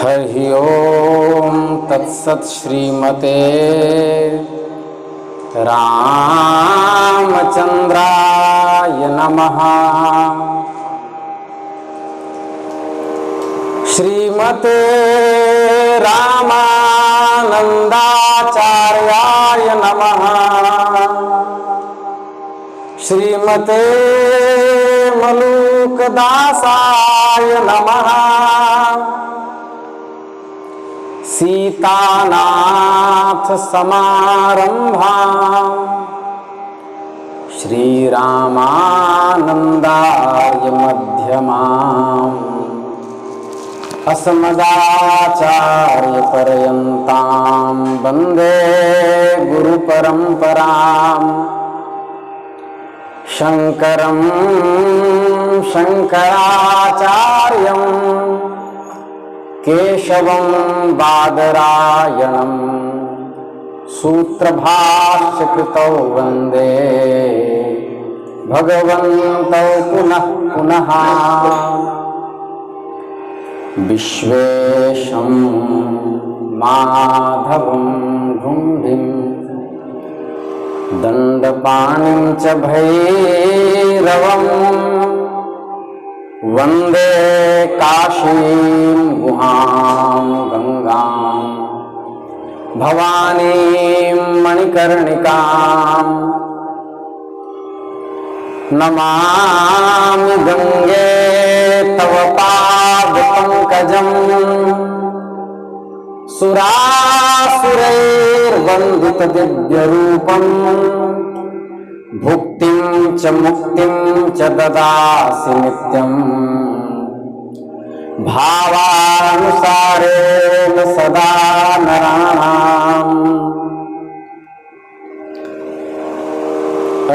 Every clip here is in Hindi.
हरि ओम तत्सत श्रीमते रामचंद्राय नमः। श्रीमते रामानंदाचार्याय नमः। श्रीमते मलूकदासाय नमः। सीतानाथ समारंभां श्रीरामानंदाय मध्यमाम् अस्मदाचार्य पर्यन्तां वन्दे गुरुपरम्पराम्। शंकरं शंकराचार्यं केशवं बादरायणं सूत्रभाष्यकृतौ वन्दे भगवन्तौ पुनः पुनः। विश्वेशं माधवं भुंडिं दंडपाणिं च भैरवम् वन्दे काशीं गुहां गंगां भवानीं मणिकर्णिकां नमामि गंगे तव पादपङ्कजं। सुरासुरैर्वन्दितदिव्यरूपम् भुक्तिं च मुक्तिं च ददासि नित्यम् भावानुसारेण सदा नराणाम्।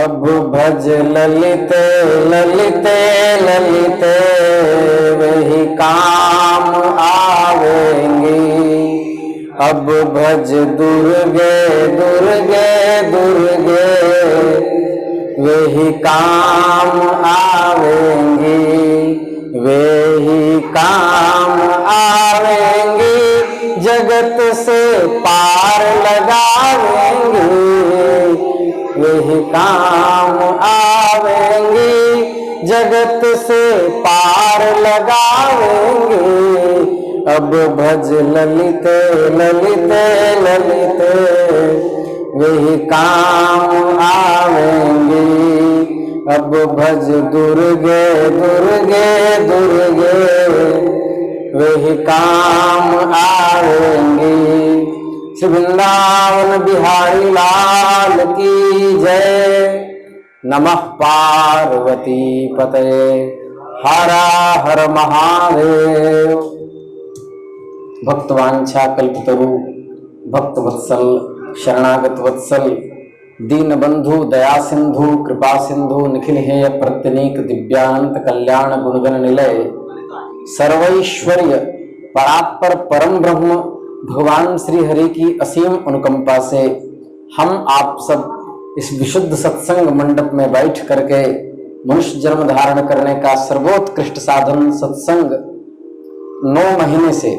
अब भज ललिते ललिते ललिते वही काम आवेंगे। अब भज दुर्गे दुर्गे दुर्गे वही काम आवेंगी। वही काम आवेंगी जगत से पार लगावेंगी। वही काम आवेंगी जगत से पार लगावेंगे। अब भज ललिते ललिते ललिते वही काम आवेंगे। अब भज दुर्गे दुर्गे दुर्गे वही काम आवेंगे। श्री वृंदावन बिहारी लाल की जय। नमः पार्वती पतये हर हर महादेव। भक्तवांछा कल्पतरु भक्त वत्सल शरणागत वत्सल दीन बंधु दया सिंधु कृपा सिंधु निखिल हेय प्रत्यनीक दिव्यांत कल्याण गुणगण निलय सर्वैश्वर्य परात्पर परम ब्रह्म भगवान श्री हरि की असीम अनुकंपा से हम आप सब इस विशुद्ध सत्संग मंडप में बैठ करके मनुष्य जन्म धारण करने का सर्वोत्कृष्ट साधन सत्संग 9 महीने से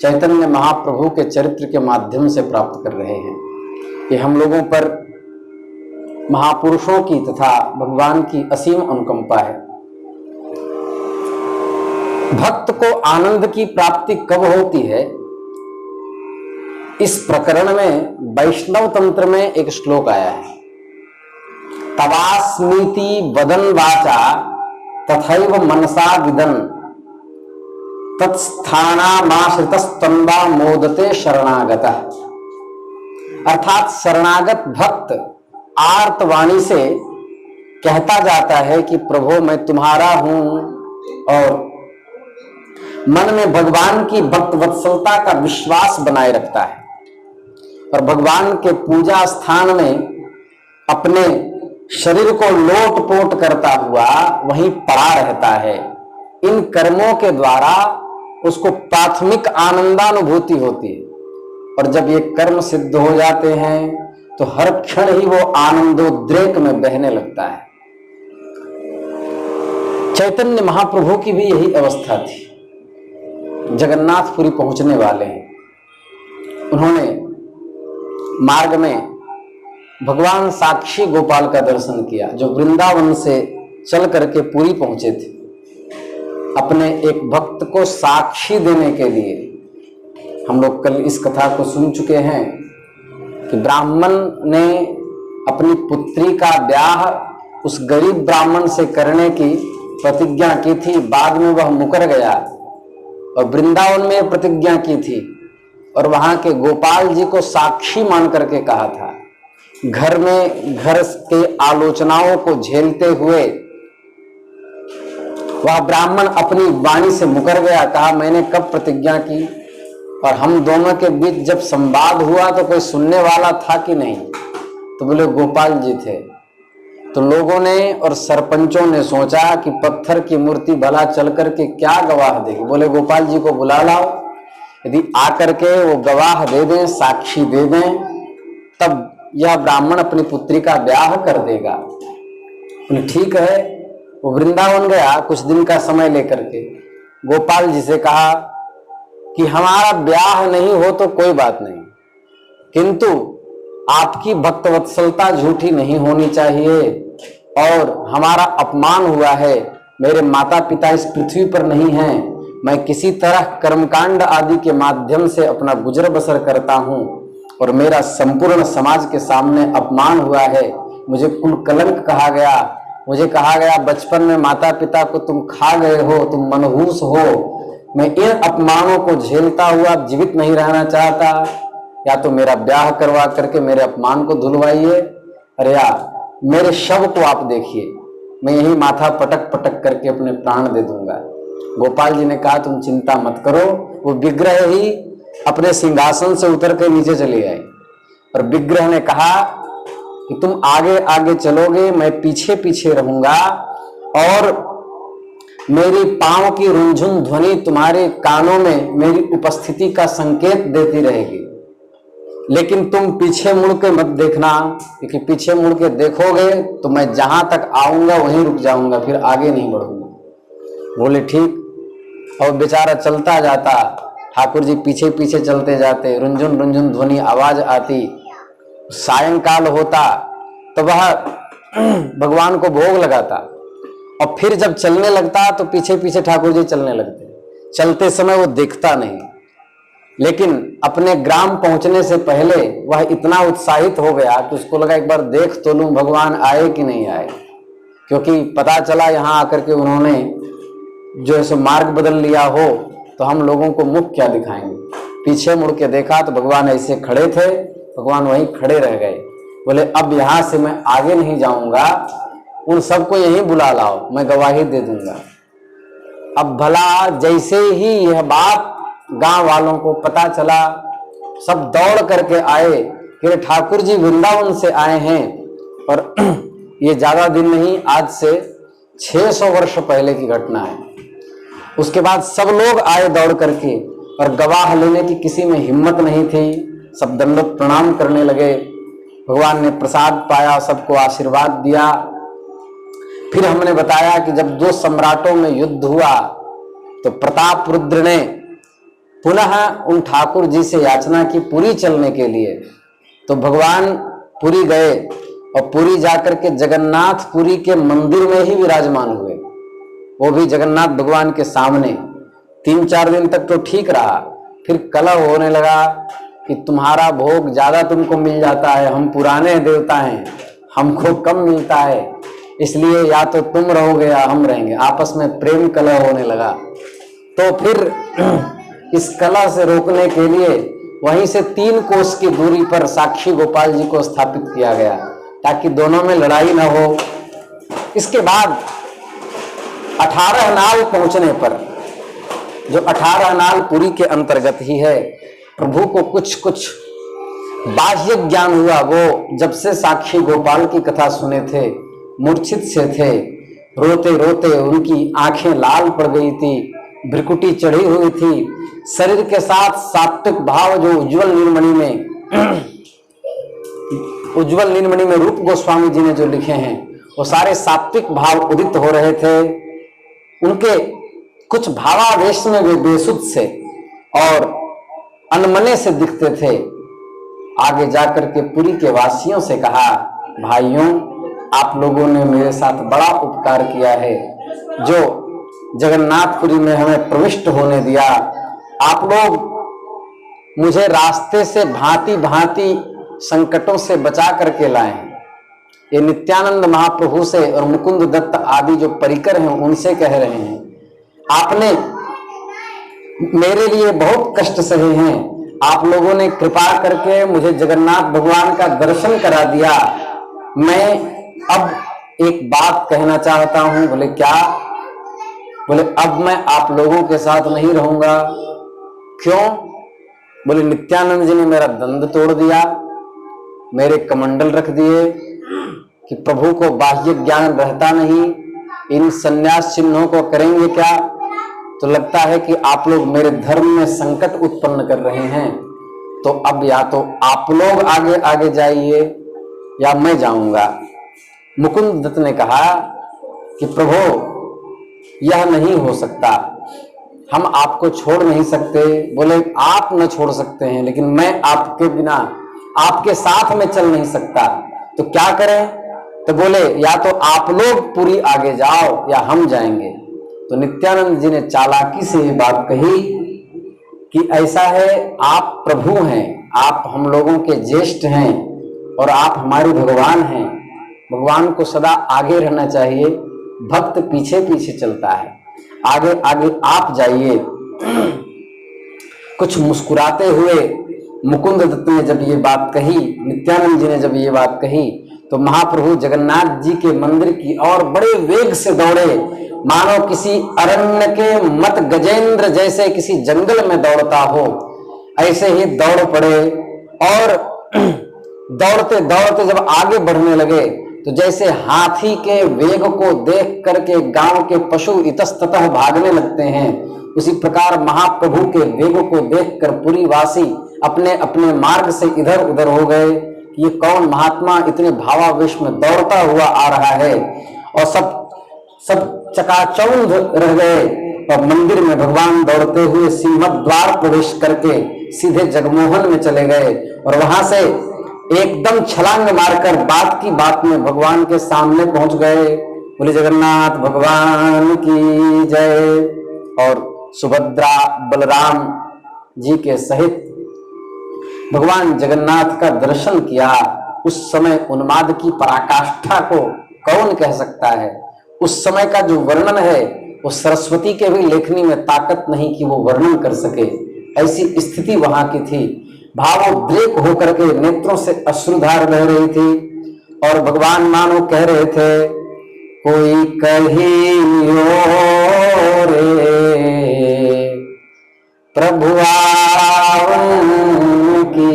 चैतन्य महाप्रभु के चरित्र के माध्यम से प्राप्त कर रहे हैं। ये हम लोगों पर महापुरुषों की तथा भगवान की असीम अनुकंपा है। भक्त को आनंद की प्राप्ति कब होती है? इस प्रकरण में वैष्णव तंत्र में एक श्लोक आया है। तवास्मीति वदन वाचा तथैव मनसा विदन तत्स्थानामाश्रितस्तन्वा मोदते शरणागतः। अर्थात शरणागत भक्त आर्तवाणी से कहता जाता है कि प्रभु मैं तुम्हारा हूं, और मन में भगवान की भक्त वत्सलता का विश्वास बनाए रखता है और भगवान के पूजा स्थान में अपने शरीर को लोट-पोट करता हुआ वहीं पड़ा रहता है। इन कर्मों के द्वारा उसको प्राथमिक आनंदानुभूति होती है, और जब ये कर्म सिद्ध हो जाते हैं तो हर क्षण ही वो आनंदोद्रेक में बहने लगता है। चैतन्य महाप्रभु की भी यही अवस्था थी। जगन्नाथपुरी पहुंचने वाले हैं। उन्होंने मार्ग में भगवान साक्षी गोपाल का दर्शन किया, जो वृंदावन से चल करके पुरी पहुंचे थे अपने एक भक्त को साक्षी देने के लिए। हम लोग कल इस कथा को सुन चुके हैं कि ब्राह्मण ने अपनी पुत्री का ब्याह उस गरीब ब्राह्मण से करने की प्रतिज्ञा की थी। बाद में वह मुकर गया और वृंदावन में प्रतिज्ञा की थी और वहां के गोपाल जी को साक्षी मान करके कहा था। घर में घर के आलोचनाओं को झेलते हुए वह ब्राह्मण अपनी वाणी से मुकर गया। कहा, मैंने कब प्रतिज्ञा की? और हम दोनों के बीच जब संवाद हुआ तो कोई सुनने वाला था कि नहीं? तो बोले गोपाल जी थे। तो लोगों ने और सरपंचों ने सोचा कि पत्थर की मूर्ति भला चल करके क्या गवाह देगी। बोले गोपाल जी को बुला लाओ, यदि आकर के वो गवाह दे दें, साक्षी दे दें, तब यह ब्राह्मण अपनी पुत्री का ब्याह कर देगा। बोले ठीक है। वो वृंदावन गया कुछ दिन का समय लेकर के। गोपाल जी से कहा कि हमारा ब्याह नहीं हो तो कोई बात नहीं, किंतु आपकी भक्तवत्सलता झूठी नहीं होनी चाहिए और हमारा अपमान हुआ है। मेरे माता पिता इस पृथ्वी पर नहीं हैं, मैं किसी तरह कर्मकांड आदि के माध्यम से अपना गुजर बसर करता हूं और मेरा संपूर्ण समाज के सामने अपमान हुआ है। मुझे कुल कलंक कहा गया। मुझे कहा गया बचपन में माता पिता को तुम खा गए हो, तुम मनहूस हो। मैं इन अपमानों को झेलता हुआ जीवित नहीं रहना चाहता। या तो मेरा ब्याह करवा करके मेरे अपमान को धुलवाइए, अरे या मेरे शव को आप देखिए, मैं यही माथा पटक पटक करके अपने प्राण दे दूंगा। गोपाल जी ने कहा तुम चिंता मत करो। वो विग्रह ही अपने सिंहासन से उतर के नीचे चले आए और विग्रह ने कहा कि तुम आगे आगे चलोगे, मैं पीछे पीछे रहूंगा और मेरी पांव की रुंझुन ध्वनि तुम्हारे कानों में मेरी उपस्थिति का संकेत देती रहेगी, लेकिन तुम पीछे मुड़ के मत देखना, क्योंकि पीछे मुड़ के देखोगे तो मैं जहां तक आऊंगा वहीं रुक जाऊंगा, फिर आगे नहीं बढ़ूंगा। बोले ठीक। और बेचारा चलता जाता, ठाकुर जी पीछे पीछे चलते जाते, रुंझुन रुंझुन ध्वनि आवाज आती। सायंकाल होता तो वह भगवान को भोग लगाता और फिर जब चलने लगता तो पीछे पीछे ठाकुर जी चलने लगते। चलते समय वो दिखता नहीं, लेकिन अपने ग्राम पहुंचने से पहले वह इतना उत्साहित हो गया कि उसको लगा एक बार देख तो लूं भगवान आए कि नहीं आए, क्योंकि पता चला यहां आकर के उन्होंने जो है मार्ग बदल लिया हो तो हम लोगों को मुख क्या दिखाएंगे। पीछे मुड़ के देखा तो भगवान ऐसे खड़े थे, भगवान वहीं खड़े रह गए। बोले अब यहां से मैं आगे नहीं जाऊंगा, उन सबको यहीं बुला लाओ, मैं गवाही दे दूंगा। अब भला जैसे ही यह बात गांव वालों को पता चला, सब दौड़ करके आए कि ठाकुर जी वृंदावन से आए हैं। और ये ज्यादा दिन नहीं, आज से 600 वर्ष पहले की घटना है। उसके बाद सब लोग आए दौड़ करके और गवाह लेने की किसी में हिम्मत नहीं थी। सब दंडवत प्रणाम करने लगे। भगवान ने प्रसाद पाया, सबको आशीर्वाद दिया। फिर हमने बताया कि जब दो सम्राटों में युद्ध हुआ तो प्रताप रुद्र ने पुनः उन ठाकुर जी से याचना की पुरी चलने के लिए। तो भगवान पुरी गए और पुरी जाकर के जगन्नाथपुरी के मंदिर में ही विराजमान हुए, वो भी जगन्नाथ भगवान के सामने। 3-4 दिन तक तो ठीक रहा, फिर कलह होने लगा कि तुम्हारा भोग ज्यादा तुमको मिल जाता है, हम पुराने देवता हैं, हमको कम मिलता है, इसलिए या तो तुम रहोगे या हम रहेंगे। आपस में प्रेम कलह होने लगा। तो फिर इस कलह से रोकने के लिए वहीं से 3 कोस की दूरी पर साक्षी गोपाल जी को स्थापित किया गया ताकि दोनों में लड़ाई न हो। इसके बाद 18 नाल पहुंचने पर, जो 18 नाल पुरी के अंतर्गत ही है, प्रभु को कुछ कुछ बाह्य ज्ञान हुआ। वो जब से साक्षी गोपाल की कथा सुने थे, मूर्छित से थे, रोते रोते उनकी आंखें लाल पड़ गई थी, भ्रिकुटी चढ़ी हुई थी। शरीर के साथ सात्विक भाव जो उज्जवल नीलमणि में रूप गोस्वामी जी ने जो लिखे हैं, वो सारे सात्विक भाव उदित हो रहे थे। उनके कुछ भावावेश में वे बेसुध से और अनमने से दिखते थे। आगे जाकर के पुरी के वासियों से कहा, भाइयों, आप लोगों ने मेरे साथ बड़ा उपकार किया है, जो जगन्नाथपुरी में हमें प्रविष्ट होने दिया। आप लोग मुझे रास्ते से भांति भांति संकटों से बचा करके लाए। ये नित्यानंद महाप्रभु से और मुकुंद दत्त आदि जो परिकर हैं उनसे कह रहे हैं, आपने मेरे लिए बहुत कष्ट सहे हैं, आप लोगों ने कृपा करके मुझे जगन्नाथ भगवान का दर्शन करा दिया। मैं अब एक बात कहना चाहता हूं। बोले क्या? बोले अब मैं आप लोगों के साथ नहीं रहूंगा। क्यों? बोले नित्यानंद जी ने मेरा दंड तोड़ दिया, मेरे कमंडल रख दिए कि प्रभु को बाह्य ज्ञान रहता नहीं, इन संन्यास चिन्हों को करेंगे क्या? तो लगता है कि आप लोग मेरे धर्म में संकट उत्पन्न कर रहे हैं, तो अब या तो आप लोग आगे आगे जाइए या मैं जाऊंगा। मुकुंद दत्त ने कहा कि प्रभु यह नहीं हो सकता, हम आपको छोड़ नहीं सकते। बोले आप न छोड़ सकते हैं, लेकिन मैं आपके बिना आपके साथ में चल नहीं सकता, तो क्या करें? तो बोले या तो आप लोग पूरी आगे जाओ या हम जाएंगे। तो नित्यानंद जी ने चालाकी से ये बात कही कि ऐसा है, आप प्रभु हैं, आप हम लोगों के ज्येष्ठ हैं और आप हमारे भगवान हैं। भगवान को सदा आगे रहना चाहिए, भक्त पीछे पीछे चलता है, आगे आगे आप जाइए। कुछ मुस्कुराते हुए मुकुंद दत्त ने जब ये बात कही, नित्यानंद जी ने जब ये बात कही, तो महाप्रभु जगन्नाथ जी के मंदिर की ओर बड़े वेग से दौड़े, मानो किसी अरण्य के मत गजेंद्र जैसे किसी जंगल में दौड़ता हो, ऐसे ही दौड़ पड़े। और दौड़ते दौड़ते जब आगे बढ़ने लगे तो जैसे हाथी के वेग को देख करके गांव के पशु इतस्ततः भागने लगते हैं, उसी प्रकार महाप्रभु के वेग को देखकर पुरी वासी अपने अपने मार्ग से इधर उधर हो गए कि ये कौन महात्मा इतने भावावेश में दौड़ता हुआ आ रहा है। और सब चकाचौंध रह गए और मंदिर में भगवान दौड़ते हुए सिंहद्वार प्रवेश करके सीधे जगमोहन में चले गए और वहां से एकदम छलांग मारकर बात की बात में भगवान के सामने पहुंच गए। बोले जगन्नाथ भगवान की जय। और सुभद्रा बलराम जी के सहित भगवान जगन्नाथ का दर्शन किया। उस समय उन्माद की पराकाष्ठा को कौन कह सकता है? उस समय का जो वर्णन है वो सरस्वती के भी लेखनी में ताकत नहीं कि वो वर्णन कर सके, ऐसी स्थिति वहां की थी। भावोद्रेक होकर के नेत्रों से अश्रुधार बह रही थी और भगवान मानो कह रहे थे, कोई कहियो रे प्रभु की,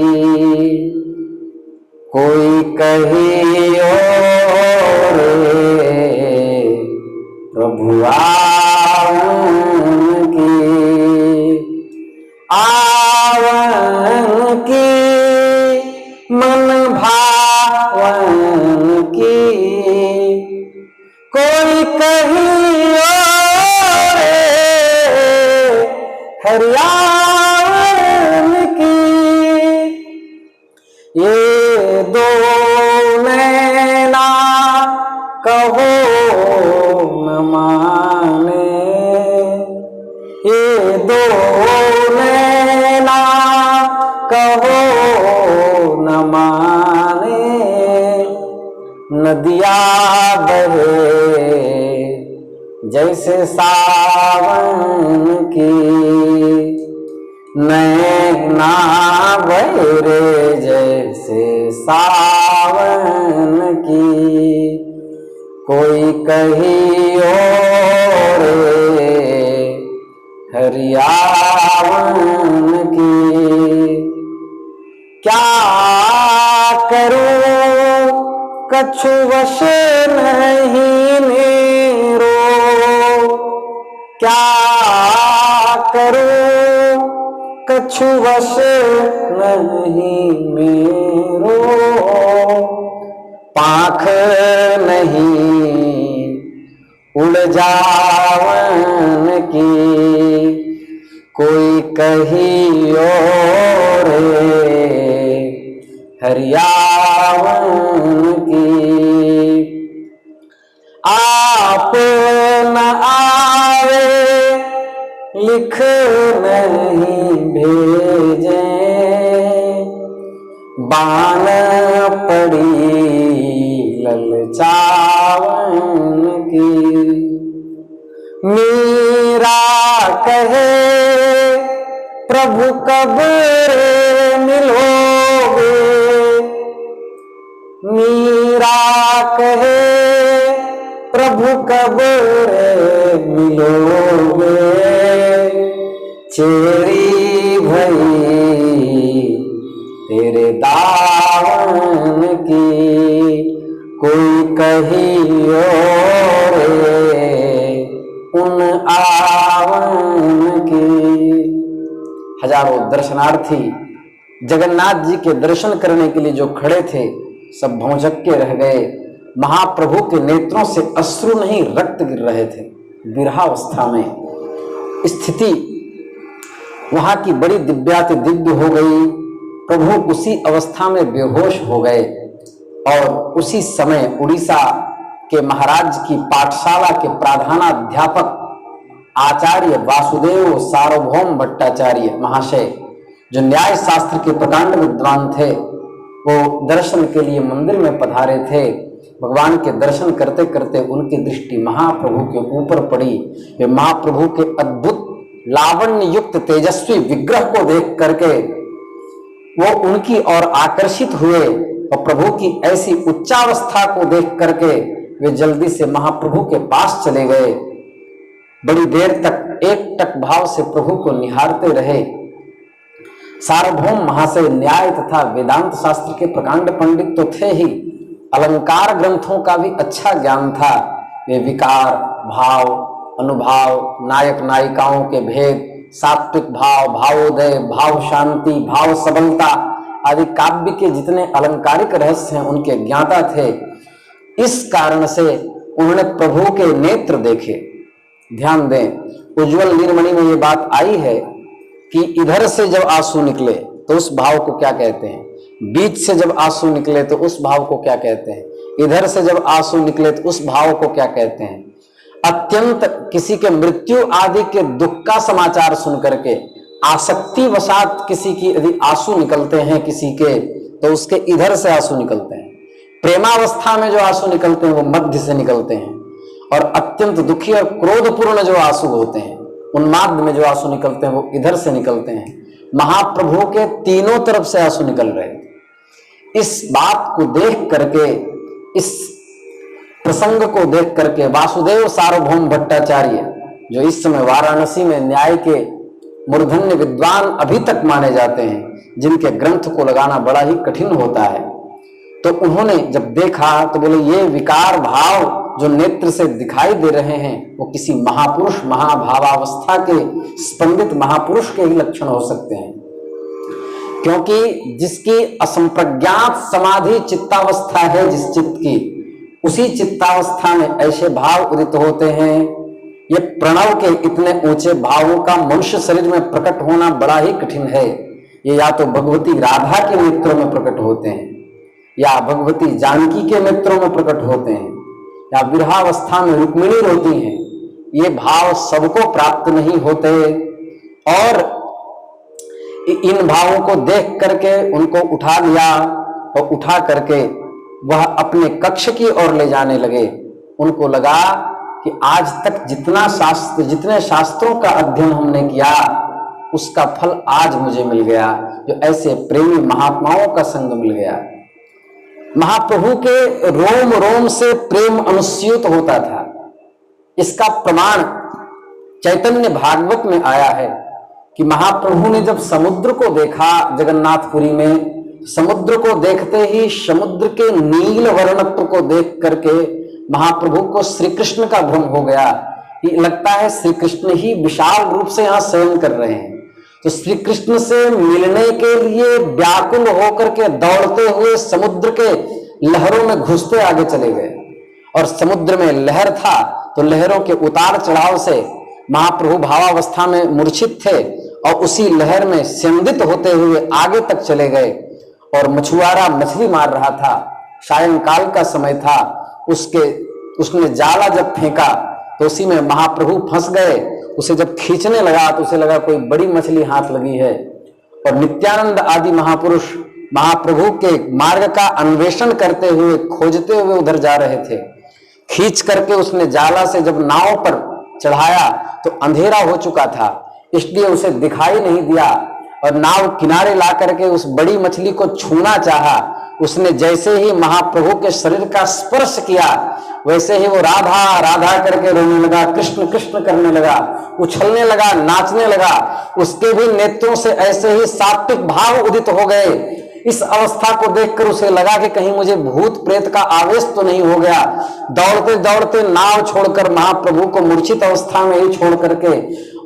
कोई कहियो रे प्रभु की, आवन की मन भावन की, कोई कहियो रे हरियावन की, ये दो नैना कहो न माने, ये दो नैना कहो न माने, नदिया बहे जैसे सावन की, नैना बहे जैसे सावन की, कोई कहियो रे हरियावन की। क्या करूं कछु वश नहीं मेरो, क्या करूं कछु वश नहीं मेरो, पाख नहीं उड़ जावन की कोई कहियो रे हरियावन की। आप न आवे लिख नहीं भेजे बान पड़ी ललचावन की। मीरा कहे प्रभु कब मिलोगे, मीरा कहे प्रभु कब मिलोगे। चेरी भई तेरे दामन की कोई कहियो रे उन आवन की। हजारों दर्शनार्थी जगन्नाथ जी के दर्शन करने के लिए जो खड़े थे सब भौंचक्के रह गए। महाप्रभु के नेत्रों से अश्रु नहीं रक्त गिर रहे थे। विरहावस्था में स्थिति वहां की बड़ी दिव्याति दिव्य हो गई। प्रभु उसी अवस्था में बेहोश हो गए और उसी समय उड़ीसा के महाराज की पाठशाला के प्रधानाध्यापक आचार्य वासुदेव सार्वभौम भट्टाचार्य महाशय जो न्याय शास्त्र के प्रकांड विद्वान थे, वो दर्शन के लिए मंदिर में पधारे थे। भगवान के दर्शन करते करते उनकी दृष्टि महाप्रभु के ऊपर पड़ी। वे महाप्रभु के अद्भुत लावण्य युक्त तेजस्वी विग्रह को देख करके वो उनकी ओर आकर्षित हुए और प्रभु की ऐसी उच्चावस्था को देख करके वे जल्दी से महाप्रभु के पास चले गए। बड़ी देर तक एकटक भाव से प्रभु को निहारते रहे। सार्वभौम महाशय न्याय तथा वेदांत शास्त्र के प्रकांड पंडित तो थे ही, अलंकार ग्रंथों का भी अच्छा ज्ञान था। वे विकार, भाव, अनुभाव, नायक नायिकाओं के भेद, सात्विक भाव, भावोदय, भाव शांति, भाव सबलता आदि काव्य के जितने अलंकारिक रहस्य हैं उनके ज्ञाता थे। इस कारण से उन्होंने प्रभु के नेत्र देखे। ध्यान दें, उज्ज्वल नीलमणि में ये बात आई है कि इधर से जब आंसू निकले तो उस भाव को क्या कहते हैं, बीच से जब आंसू निकले तो उस भाव को क्या कहते हैं, इधर से जब आंसू निकले तो उस भाव को क्या कहते हैं। अत्यंत किसी के मृत्यु आदि के दुख का समाचार सुन करके आसक्ति वशात किसी की यदि आंसू निकलते हैं किसी के, तो उसके इधर से आंसू निकलते हैं। प्रेमावस्था में जो आंसू निकलते हैं वो मध्य से निकलते हैं, और अत्यंत दुखी और क्रोधपूर्ण जो आंसू होते हैं, उन्माद में जो आंसू निकलते हैं वो इधर से निकलते हैं। महाप्रभु के तीनों तरफ से आंसू निकल रहे थे। इस बात को देख करके, इस प्रसंग को देख करके वासुदेव सार्वभौम भट्टाचार्य जो इस समय वाराणसी में न्याय के मूर्धन्य विद्वान अभी तक माने जाते हैं, जिनके ग्रंथ को लगाना बड़ा ही कठिन होता है, तो उन्होंने जब देखा तो बोले ये विकार भाव जो नेत्र से दिखाई दे रहे हैं वो किसी महापुरुष महाभावावस्था के स्पंदित महापुरुष के ही लक्षण हो सकते हैं। क्योंकि जिसकी असंप्रज्ञात समाधि चित्तावस्था है जिस चित्त की, उसी चित्तावस्था में ऐसे भाव उदित होते हैं। ये प्रणव के इतने ऊंचे भावों का मनुष्य शरीर में प्रकट होना बड़ा ही कठिन है। ये या तो भगवती राधा के नेत्रों में प्रकट होते हैं, या भगवती जानकी के नेत्रों में प्रकट होते हैं, या विरहावस्था में रुक्मिणी रोती हैं। ये भाव सबको प्राप्त नहीं होते, और इन भावों को देख करके उनको उठा लिया और उठा करके वह अपने कक्ष की ओर ले जाने लगे। उनको लगा कि आज तक जितने शास्त्रों का अध्ययन हमने किया उसका फल आज मुझे मिल गया, जो ऐसे प्रेमी महात्माओं का संग मिल गया। महाप्रभु के रोम रोम से प्रेम अनुस्यूत होता था। इसका प्रमाण चैतन्य भागवत में आया है कि महाप्रभु ने जब समुद्र को देखा जगन्नाथपुरी में, समुद्र को देखते ही समुद्र के नील वर्णत्व को देख करके महाप्रभु को श्री कृष्ण का भ्रम हो गया। ये लगता है श्री कृष्ण ही विशाल रूप से यहाँ शयन कर रहे हैं। तो श्री कृष्ण से मिलने के लिए व्याकुल होकर के दौड़ते हुए समुद्र के लहरों में घुसते आगे चले गए, और समुद्र में लहर था तो लहरों के उतार चढ़ाव से महाप्रभु भावावस्था में मूर्छित थे और उसी लहर में स्यंदित होते हुए आगे तक चले गए। और मछुआरा मछली मार रहा था, सायंकाल का समय था, उसने जाला जब फेंका तो उसी में महाप्रभु फंस गए। उसे जब खींचने लगा तो उसे लगा कोई बड़ी मछली हाथ लगी है। और नित्यानंद आदि महापुरुष महाप्रभु के मार्ग का अन्वेषण करते हुए खोजते हुए उधर जा रहे थे। खींच करके उसने जाला से जब नाव पर चढ़ाया तो अंधेरा हो चुका था, इसलिए उसे दिखाई नहीं दिया। और नाव किनारे ला करके उस बड़ी मछली को छूना चाहा। उसने जैसे ही महाप्रभु के शरीर का स्पर्श किया वैसे ही वो राधा राधा करके रोने लगा, कृष्ण कृष्ण करने लगा, उछलने लगा, नाचने लगा। उसके भी नेत्रों से ऐसे ही सात्विक भाव उदित हो गए। इस अवस्था को देखकर उसे लगा कि कहीं मुझे भूत प्रेत का आवेश तो नहीं हो गया। दौड़ते दौड़ते नाव छोड़कर महाप्रभु को मूर्छित अवस्था में ही छोड़ करके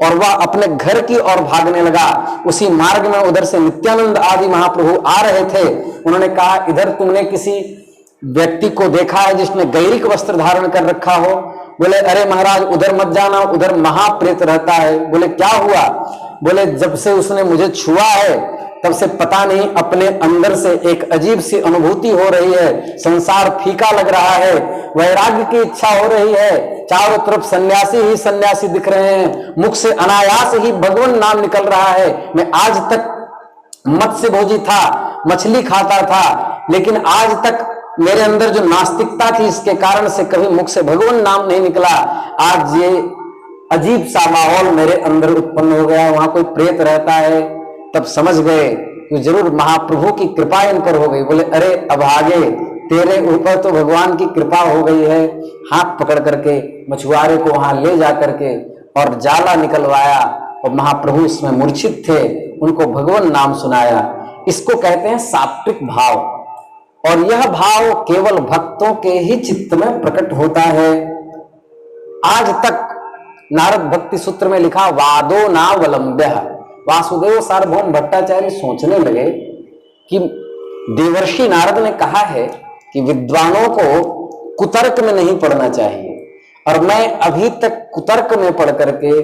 और वह अपने घर की ओर भागने लगा। उसी मार्ग में उधर से नित्यानंद आदि महाप्रभु आ रहे थे। उन्होंने कहा, इधर तुमने किसी व्यक्ति को देखा है जिसने गैरिक वस्त्र धारण कर रखा हो? बोले, अरे महाराज उधर मत जाना, उधर महाप्रेत रहता है। बोले, क्या हुआ? बोले, जब से उसने मुझे छुआ है तब से पता नहीं अपने अंदर से एक अजीब सी अनुभूति हो रही है, संसार फीका लग रहा है, वैराग्य की इच्छा हो रही है, चारों तरफ सन्यासी ही सन्यासी दिख रहे हैं, मुख से अनायास ही भगवान नाम निकल रहा है। मैं आज तक मत्स्य भोजी था, मछली खाता था, लेकिन आज तक मेरे अंदर जो नास्तिकता थी इसके कारण से कभी मुख से भगवान नाम नहीं निकला। आज ये अजीब सा माहौल मेरे अंदर उत्पन्न हो गया, वहां कोई प्रेत रहता है। तब समझ गए कि जरूर महाप्रभु की कृपा इन पर हो गई। बोले, अरे अभागे, तेरे ऊपर तो भगवान की कृपा हो गई है। हाथ पकड़ करके मछुआरे को वहां ले जा करके और जाला निकलवाया और महाप्रभु इसमें मूर्छित थे, उनको भगवान नाम सुनाया। इसको कहते हैं सात्विक भाव। और यह भाव केवल भक्तों के ही चित्त में प्रकट होता है। आज तक नारद भक्ति सूत्र में लिखा, वादो नावलंब्य। वासुदेव सार्वभौम भट्टाचार्य सोचने लगे कि देवर्षि नारद ने कहा है कि विद्वानों को कुतर्क में नहीं पढ़ना चाहिए, और मैं अभी तक कुतर्क में पढ़ करके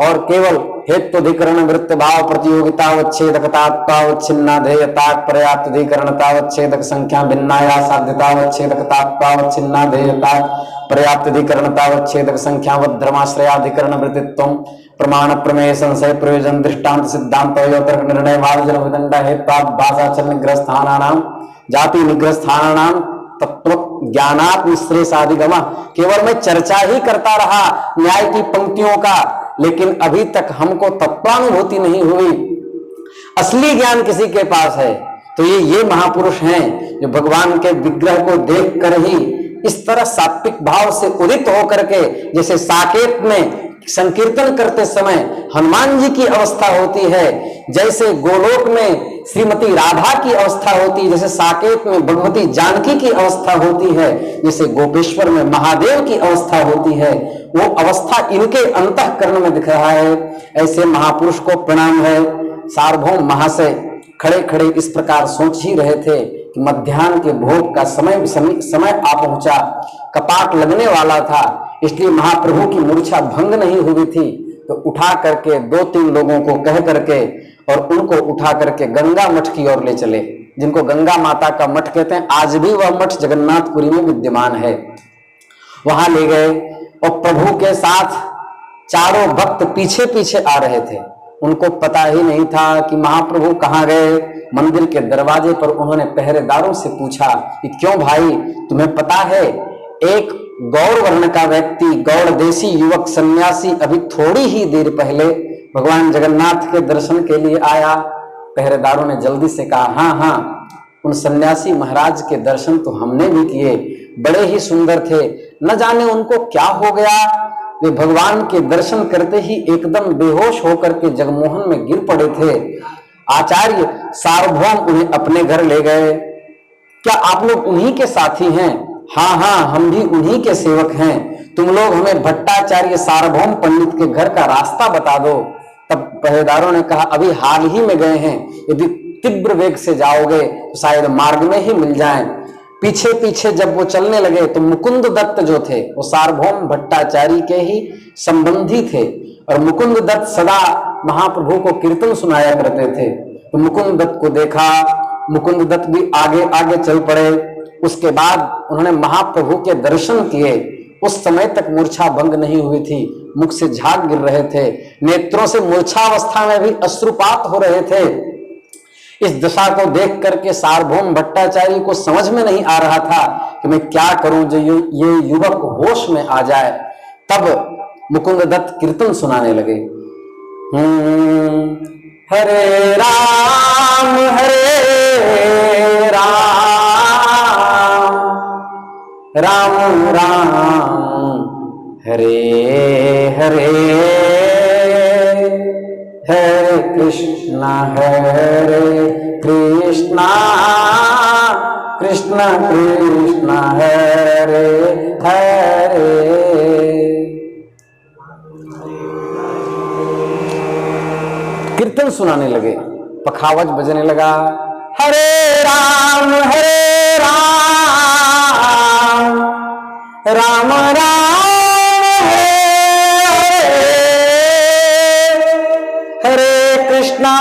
और केवल हेत्वधिकरण वृत्त भाव प्रतियोगितावच्छेदकतात्वावच्छिन्नाधेयता पर्याप्तधिकरणतावच्छेदक संख्या भिन्नाया साध्यतावच्छेदकतात्वावच्छिन्नाधेयता पर्याप्तधिकरणतावच्छेदक संख्यावद्धर्माश्रयाधिकरण वृत्तित्वं प्रमाण प्रमेय संशय प्रयोजन दृष्टांत सिद्धांत तर्क निर्णय वादजन विदंड हेत्वाभाषाचल निग्रह स्थानानाम जाति निग्रह स्थानानाम तत्व ज्ञानात् निश्रेषाधिगम। केवल मैं चर्चा ही करता रहा न्याय की पंक्तियों का, लेकिन अभी तक हमको तत्वानुभूति नहीं हुई। असली ज्ञान किसी के पास है तो ये महापुरुष हैं जो भगवान के विग्रह को देखकर ही इस तरह सात्विक भाव से उदित होकर के, जैसे साकेत में संकीर्तन करते समय हनुमान जी की अवस्था होती है, जैसे गोलोक में श्रीमती राधा की अवस्था होती है, जैसे साकेत में भगवती जानकी की अवस्था होती है, जैसे गोपेश्वर में महादेव की अवस्था होती है, वो अवस्था इनके अंतःकरण में दिख रहा है। ऐसे महापुरुष को प्रणाम है। सार्वभौम महाशय खड़े खड़े इस प्रकार सोच ही रहे थे कि मध्याह्न के भोग का समय आ पहुंचा, कपाट लगने वाला था, इसलिए महाप्रभु की मूर्छा भंग नहीं हुई थी। तो उठा करके 2-3 लोगों को कह करके और उनको उठा करके गंगा मठ की ओर ले चले, जिनको गंगा माता का मठ कहते हैं। आज भी वह मठ जगन्नाथपुरी में विद्यमान है। वहां ले गए और प्रभु के साथ चारों भक्त पीछे पीछे आ रहे थे। उनको पता ही नहीं था कि महाप्रभु कहाँ गए। मंदिर के दरवाजे पर उन्होंने पहरेदारों से पूछा कि क्यों भाई, तुम्हें पता है एक गौड़ वर्ण का व्यक्ति, गौड़ देशी युवक सन्यासी अभी थोड़ी ही देर पहले भगवान जगन्नाथ के दर्शन के लिए आया। पहरेदारों ने जल्दी से कहा, हाँ हाँ, उन सन्यासी महाराज के दर्शन तो हमने भी किए, बड़े ही सुंदर थे। न जाने उनको क्या हो गया, वे भगवान के दर्शन करते ही एकदम बेहोश होकर के जगमोहन में गिर पड़े थे। आचार्य सार्वभौम उन्हें अपने घर ले गए। क्या आप लोग उन्हीं के साथी हैं? हाँ हाँ, हम भी उन्हीं के सेवक हैं। तुम लोग हमें भट्टाचार्य सार्वभौम पंडित के घर का रास्ता बता दो। तब पहरेदारों ने कहा, अभी हाल ही में गए हैं, यदि तीव्र वेग से जाओगे तो शायद मार्ग में ही मिल जाएं। पीछे पीछे जब वो चलने लगे तो मुकुंद दत्त जो थे वो सार्वभौम भट्टाचार्य के ही संबंधी थे, और मुकुंद दत्त सदा महाप्रभु को कीर्तन सुनाया करते थे। तो मुकुंद दत्त को देखा, मुकुंद दत्त भी आगे आगे चल पड़े। उसके बाद उन्होंने महाप्रभु के दर्शन किए। उस समय तक मूर्छा भंग नहीं हुई थी, मुख से झाग गिर रहे थे, नेत्रों से मूर्छावस्था में भी अश्रुपात हो रहे थे। इस दशा को देख करके सार्वभौम भट्टाचार्य को समझ में नहीं आ रहा था कि मैं क्या करूं जो ये युवक होश में आ जाए। तब मुकुंद दत्त कीर्तन सुनाने लगे। हरे राम राम राम हरे हरे, हरे कृष्णा कृष्णा कृष्णा हरे हरे। कीर्तन सुनाने लगे, पखावज बजने लगा। हरे राम राम राम हरे कृष्णा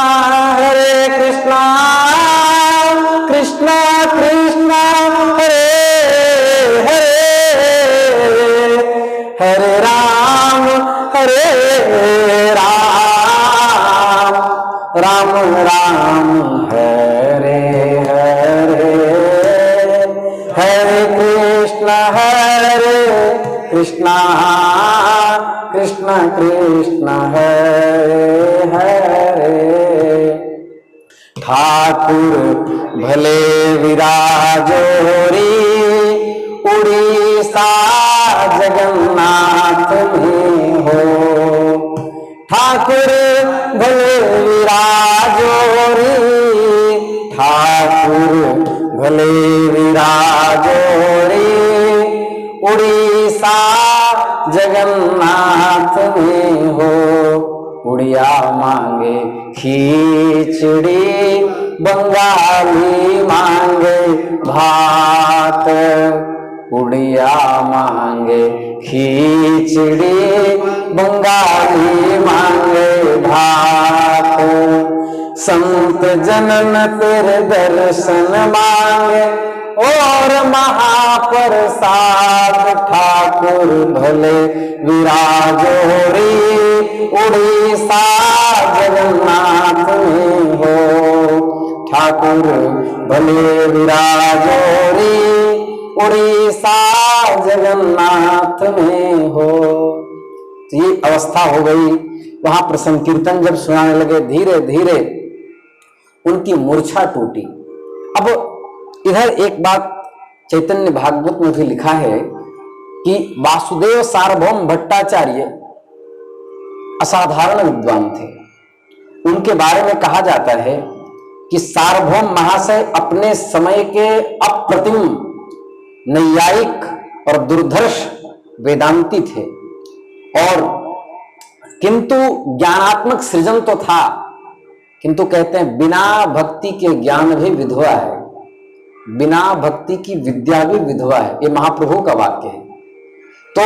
कृष्णा कृष्णा हरे हरे, हरे राम राम राम हरे हरे, हरे कृष्णा कृष्णा कृष्णा हरे हरे। ठाकुर भले विराजोरी उड़ीसा जगन्नाथ में हो। ठाकुर भले विराजोरी, ठाकुर भले विराजोरी उड़ीसा जगन्नाथ में हो। उड़िया मांगे खिचड़ी, बंगाली मांगे भात। उड़िया मांगे खिचड़ी, बंगाली मांगे भात। संत जनन तेरे दर्शन मांगे और महाप्रसाद। ठाकुर भले विराजोरी उड़ीसा जगन्नाथ में हो। ठाकुर भले विराजोरी उड़ीसा जगन्नाथ में हो। तो ये अवस्था हो गई। वहां प्रसंग कीर्तन जब सुनाने लगे, धीरे धीरे उनकी मूर्छा टूटी। अब इधर एक बात चैतन्य भागवत में भी लिखा है कि वासुदेव सार्वभौम भट्टाचार्य असाधारण विद्वान थे। उनके बारे में कहा जाता है कि सार्वभौम महाशय अपने समय के अप्रतिम नैयायिक और दुर्धर्ष वेदांती थे, और किंतु ज्ञानात्मक सृजन तो था, किंतु कहते हैं बिना भक्ति के ज्ञान भी विधवा है, बिना भक्ति की विद्या भी विधवा है। ये महाप्रभु का वाक्य है। तो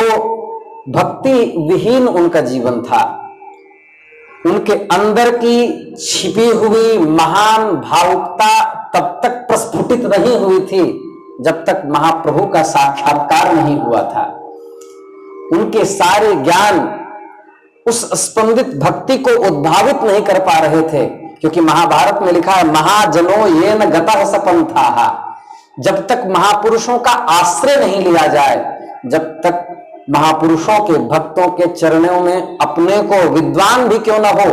भक्ति विहीन उनका जीवन था। उनके अंदर की छिपी हुई महान भावुकता तब तक प्रस्फुटित नहीं हुई थी जब तक महाप्रभु का साक्षात्कार नहीं हुआ था। उनके सारे ज्ञान उस स्पंदित भक्ति को उद्भावित नहीं कर पा रहे थे, क्योंकि महाभारत में लिखा है महाजनो ये न गतः सपंथा। जब तक महापुरुषों का आश्रय नहीं लिया जाए, जब तक महापुरुषों के भक्तों के चरणों में अपने को विद्वान भी क्यों न हो,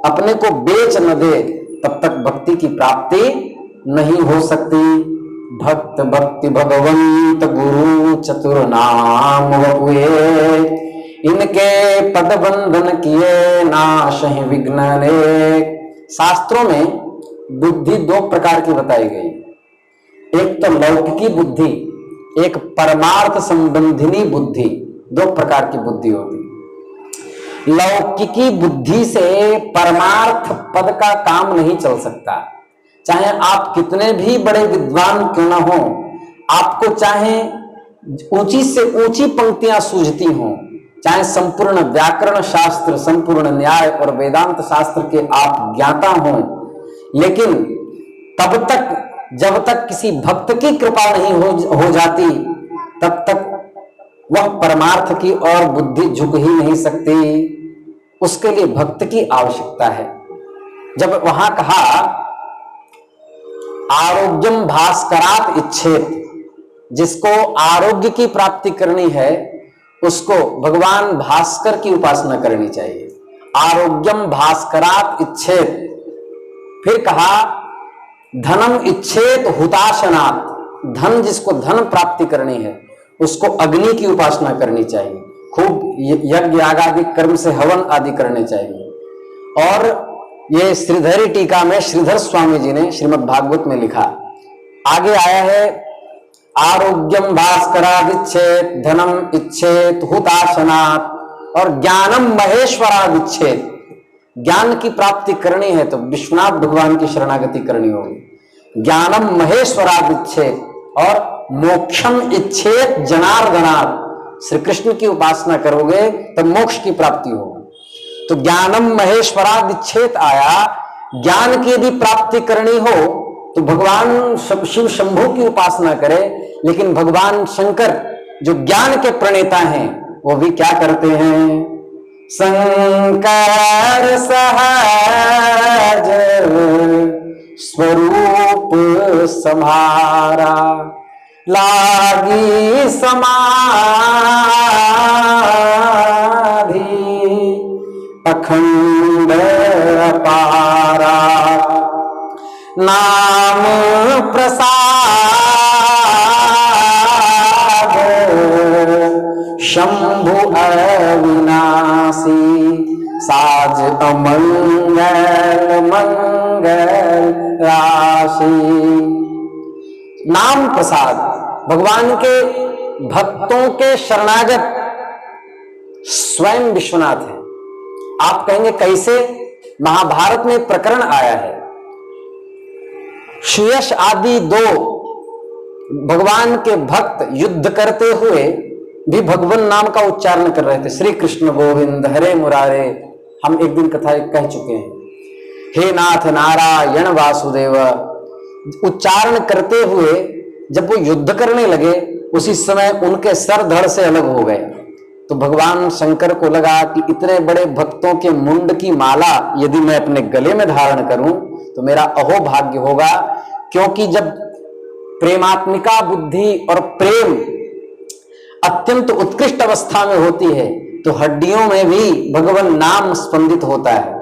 अपने को बेच न दे, तब तक भक्ति की प्राप्ति नहीं हो सकती। भक्त भक्ति भगवंत गुरु चतुर नाम वपुए, इनके पद बंधन किए नाशहि विघ्न अनेक। शास्त्रों में बुद्धि दो प्रकार की बताई गई, एक तो लौकिकी बुद्धि, एक परमार्थ संबंधिनी बुद्धि। दो प्रकार की बुद्धि होती। लौकिकी बुद्धि से परमार्थ पद का काम नहीं चल सकता। चाहे आप कितने भी बड़े विद्वान क्यों ना हो, आपको चाहे ऊंची से ऊंची पंक्तियां सूझती हों, चाहे संपूर्ण व्याकरण शास्त्र, संपूर्ण न्याय और वेदांत शास्त्र के आप ज्ञाता हों, लेकिन तब तक जब तक किसी भक्त की कृपा नहीं हो जाती, तब तक वह परमार्थ की ओर बुद्धि झुक ही नहीं सकती। उसके लिए भक्त की आवश्यकता है। जब वहां कहा आरोग्यम भास्करात इच्छेत, जिसको आरोग्य की प्राप्ति करनी है उसको भगवान भास्कर की उपासना करनी चाहिए। आरोग्यम भास्करात इच्छेत। फिर कहा धनम इच्छेत हुताशनात्, धन जिसको धन प्राप्ति करनी है उसको अग्नि की उपासना करनी चाहिए, खूब यज्ञ आदि कर्म से हवन आदि करने चाहिए। और ये श्रीधरी टीका में श्रीधर स्वामी जी ने श्रीमद् भागवत में लिखा, आगे आया है आरोग्यम भास्कराद इच्छेत, धनम इच्छेत हुताशनात् और ज्ञानम महेश्वराद इच्छेत। ज्ञान की प्राप्ति करनी है तो विश्वनाथ भगवान की शरणागति करनी होगी। ज्ञानम महेश्वराद इच्छेत और मोक्षम इच्छेत जनार्दनात्, श्री कृष्ण की उपासना करोगे तो मोक्ष की प्राप्ति होगी। तो ज्ञानम महेश्वराद इच्छेत आया। ज्ञान की यदि प्राप्ति करनी हो तो भगवान शिव शंभु की उपासना करे, लेकिन भगवान शंकर जो ज्ञान के प्रणेता हैं वो भी क्या करते हैं? शंकर सहज स्वरूप सम्हारा, लागी समाधि अखंड अपारा, नाम प्रसाद शंभु अविनाशी, साज अमंगल मंगल राशि। नाम प्रसाद, भगवान के भक्तों के शरणागत स्वयं विश्वनाथ है। आप कहेंगे कैसे? महाभारत में प्रकरण आया है, सुयश आदि दो भगवान के भक्त युद्ध करते हुए भी भगवान नाम का उच्चारण कर रहे थे, श्री कृष्ण गोविंद हरे मुरारे। हम एक दिन कथा कह चुके हैं, हे नाथ नारायण वासुदेव उच्चारण करते हुए जब वो युद्ध करने लगे उसी समय उनके सर धड़ से अलग हो गए। तो भगवान शंकर को लगा कि इतने बड़े भक्तों के मुंड की माला यदि मैं अपने गले में धारण करूं तो मेरा अहोभाग्य होगा, क्योंकि जब प्रेमात्मिका बुद्धि और प्रेम अत्यंत उत्कृष्ट अवस्था में होती है तो हड्डियों में भी भगवान नाम स्पंदित होता है।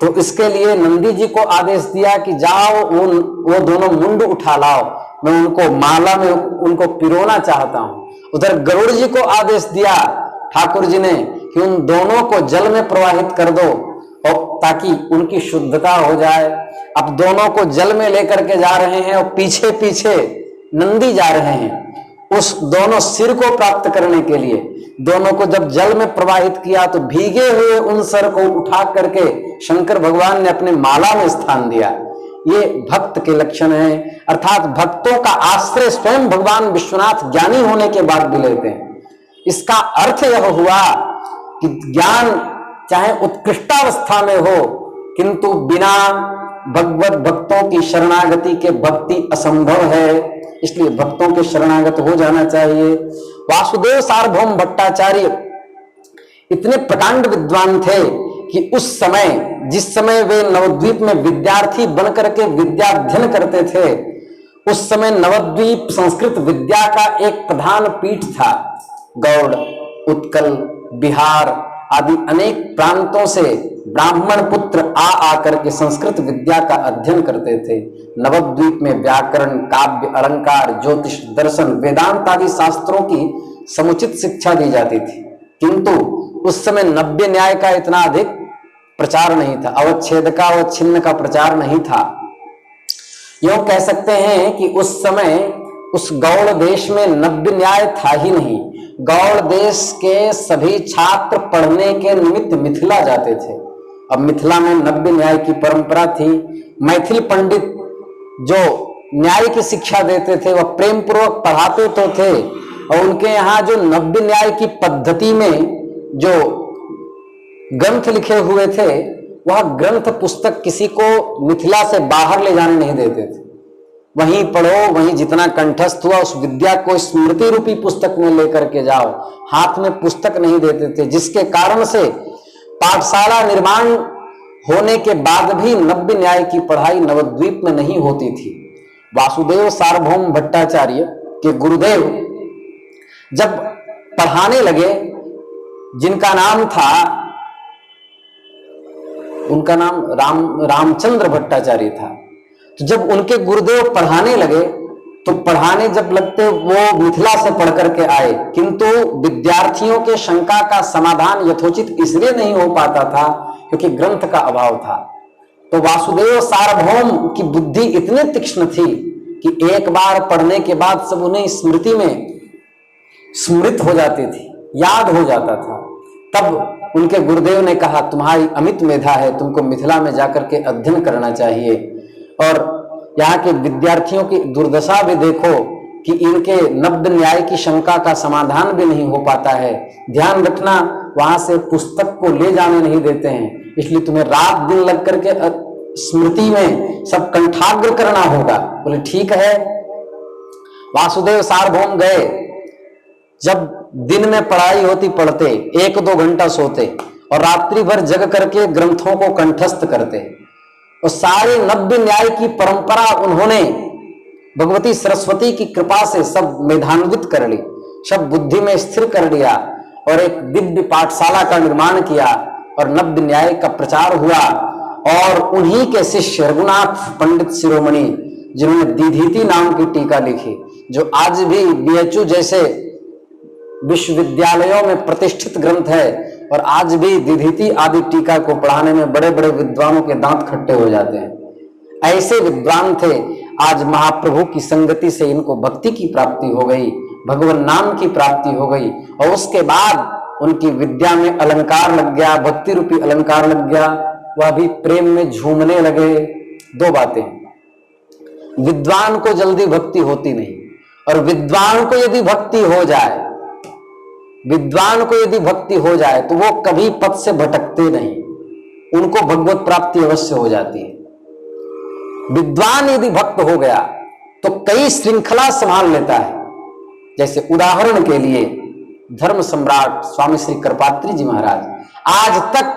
तो इसके लिए नंदी जी को आदेश दिया कि जाओ वो दोनों मुंड उठा लाओ, मैं उनको माला में उनको पिरोना चाहता हूं। उधर गरुड़ जी को आदेश दिया ठाकुर जी ने कि उन दोनों को जल में प्रवाहित कर दो और ताकि उनकी शुद्धता हो जाए। अब दोनों को जल में लेकर के जा रहे हैं और पीछे पीछे नंदी जा रहे हैं उस दोनों सिर को प्राप्त करने के लिए। दोनों को जब जल में प्रवाहित किया तो भीगे हुए उन सर को उठा करके शंकर भगवान ने अपने माला में स्थान दिया। ये भक्त के लक्षण हैं, अर्थात भक्तों का आश्रय स्वयं भगवान विश्वनाथ ज्ञानी होने के बाद भी लेते हैं। इसका अर्थ यह हुआ कि ज्ञान चाहे उत्कृष्टावस्था में हो किंतु बिना भगवत भक्तों की शरणागति के भक्ति असंभव है, इसलिए भक्तों के शरणागत हो जाना चाहिए। वासुदेव सार्वभौम भट्टाचार्य इतने प्रकांड विद्वान थे कि उस समय जिस समय वे नवद्वीप में विद्यार्थी बनकर के विद्याध्ययन करते थे उस समय नवद्वीप संस्कृत विद्या का एक प्रधान पीठ था। गौड़, उत्कल, बिहार आदि अनेक प्रांतों से ब्राह्मण पुत्र आकर के संस्कृत विद्या का अध्ययन करते थे। नवद्वीप में व्याकरण, काव्य, अलंकार, ज्योतिष, दर्शन, वेदांत आदि शास्त्रों की समुचित शिक्षा दी जाती थी, किंतु उस समय नव्य न्याय का इतना अधिक प्रचार नहीं था, अवच्छेद का अवच्छिन्न का प्रचार नहीं था। यूं कह सकते हैं कि उस समय उस गौड़ देश में नव्य न्याय था ही नहीं। गौड़ देश के सभी छात्र पढ़ने के निमित्त मिथिला जाते थे। अब मिथिला में नव्य न्याय की परंपरा थी। मैथिल पंडित जो न्याय की शिक्षा देते थे, वह प्रेम पूर्वक पढ़ाते तो थे, और उनके यहाँ जो नव्य न्याय की पद्धति में जो ग्रंथ लिखे हुए थे, वह ग्रंथ पुस्तक किसी को मिथिला से बाहर ले जाने नहीं देते थे। वहीं पढ़ो, वहीं जितना कंठस्थ हुआ उस विद्या को स्मृति रूपी पुस्तक में लेकर के जाओ, हाथ में पुस्तक नहीं देते थे, जिसके कारण से पाठशाला निर्माण होने के बाद भी नव्य न्याय की पढ़ाई नवद्वीप में नहीं होती थी। वासुदेव सार्वभौम भट्टाचार्य के गुरुदेव जब पढ़ाने लगे, जिनका नाम था, उनका नाम रामचंद्र भट्टाचार्य था, तो जब उनके गुरुदेव पढ़ाने लगे तो पढ़ाने जब लगते वो मिथिला से पढ़ करके आए, किंतु विद्यार्थियों के शंका का समाधान यथोचित इसलिए नहीं हो पाता था क्योंकि ग्रंथ का अभाव था। तो वासुदेव सार्वभौम की बुद्धि इतनी तीक्ष्ण थी कि एक बार पढ़ने के बाद सब उन्हें स्मृति में स्मृत हो जाती थी, याद हो जाता था। तब उनके गुरुदेव ने कहा, तुम्हारी अमित मेधा है, तुमको मिथिला में जाकर के अध्ययन करना चाहिए। और यहाँ के विद्यार्थियों की दुर्दशा भी देखो कि इनके नव्य न्याय की शंका का समाधान भी नहीं हो पाता है। ध्यान रखना, वहां से पुस्तक को ले जाने नहीं देते हैं, इसलिए तुम्हें रात दिन लग करके स्मृति में सब कंठाग्र करना होगा। बोले ठीक है। वासुदेव सार्वभौम गए, जब दिन में पढ़ाई होती पढ़ते, 1-2 घंटा सोते और रात्रि भर जग करके ग्रंथों को कंठस्थ करते, और सारे नव्य न्याय की परंपरा उन्होंने भगवती सरस्वती की कृपा से सब मेधान्वित कर ली, सब बुद्धि में स्थिर कर लिया, और एक दिव्य पाठशाला का निर्माण किया और नव्य न्याय का प्रचार हुआ। और उन्हीं के शिष्य रघुनाथ पंडित शिरोमणि, जिन्होंने दीधीति नाम की टीका लिखी, जो आज भी बीएचयू जैसे विश्वविद्यालयों में प्रतिष्ठित ग्रंथ है, और आज भी दीधीति आदि टीका को पढ़ाने में बड़े बड़े विद्वानों के दांत खट्टे हो जाते हैं। ऐसे विद्वान थे। आज महाप्रभु की संगति से इनको भक्ति की प्राप्ति हो गई, भगवान नाम की प्राप्ति हो गई, और उसके बाद उनकी विद्या में अलंकार लग गया, भक्ति रूपी अलंकार लग गया, वह भी प्रेम में झूमने लगे। 2 बातें, विद्वान को जल्दी भक्ति होती नहीं, और विद्वान को यदि भक्ति हो जाए, विद्वान को यदि भक्ति हो जाए तो वो कभी पथ से भटकते नहीं, उनको भगवत प्राप्ति अवश्य हो जाती है। विद्वान यदि भक्त हो गया तो कई श्रृंखला संभाल लेता है। जैसे उदाहरण के लिए धर्म सम्राट स्वामी श्री करपात्री जी महाराज, आज तक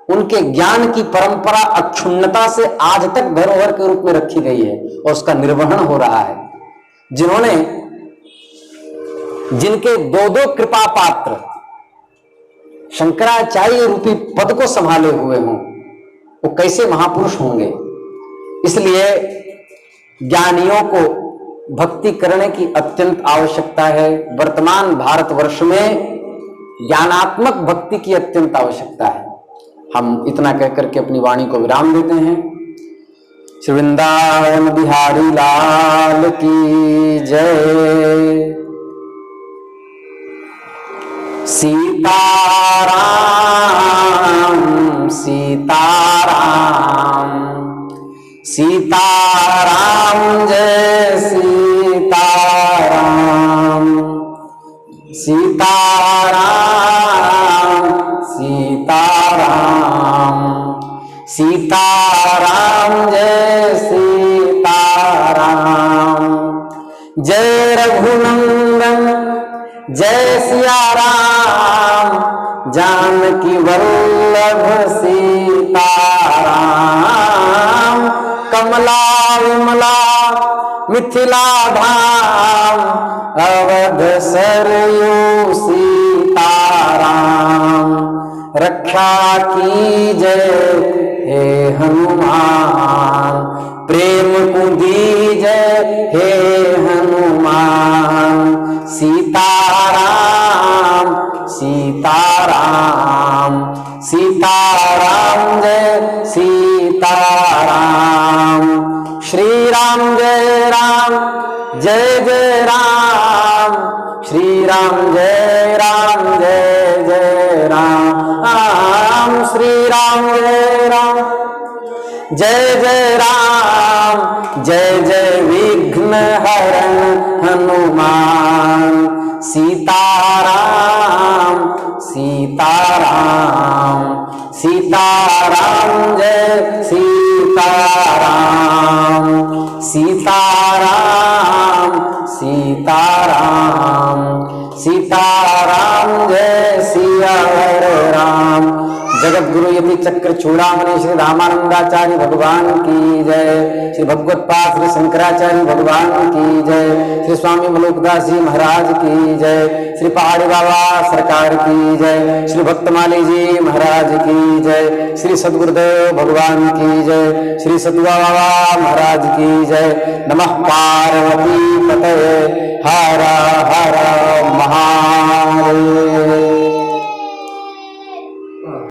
उनके ज्ञान की परंपरा अक्षुण्णता से आज तक धरोहर के रूप में रखी गई है और उसका निर्वहन हो रहा है। जिनके 2-2 कृपा पात्र शंकराचार्य रूपी पद को संभाले हुए हों, वो कैसे महापुरुष होंगे। इसलिए ज्ञानियों को भक्ति करने की अत्यंत आवश्यकता है। वर्तमान भारतवर्ष में ज्ञानात्मक भक्ति की अत्यंत आवश्यकता है। हम इतना कहकर के अपनी वाणी को विराम देते हैं। श्री वृंदावन बिहारी लाल की जय। सीताराम सीताराम सीताराम जय सीताराम सीताराम सीताराम सीताराम जय सीताराम। जय रघुनंदन जय सिया राम, जानकी वल्लभ सीताराम। कमला विमला मिथिला धाम, अवध सरयू सीताराम। रक्षा कीजय हे हनुमान, प्रेम को दीजय हे हनुमान। सीताराम सीताराम सीताराम जय सीताराम। श्री राम जय राम जय जय राम, श्री राम जय राम जय जय राम। श्री राम जय राम जय जय राम, जय जय वीर विघ्न हरण हनुमान। सीताराम सीताराम सीताराम जय सीताराम। सीताराम सीताराम सीताराम जय सियावर राम। जगत गुरु यति चक्र चूड़ामणि श्री रामानंदाचार्य भगवान की जय। श्री भगवत्पाद श्री शंकराचार्य भगवान की जय। श्री स्वामी मलोकदास जी महाराज की जय। श्री पहाड़ी बाबा सरकार की जय। श्री भक्तमाली जी महाराज की जय। श्री सद्गुरुदेव भगवान की जय। श्री सतुआ बाबा महाराज की जय। नमः पार्वती पतये हर हर महादेव।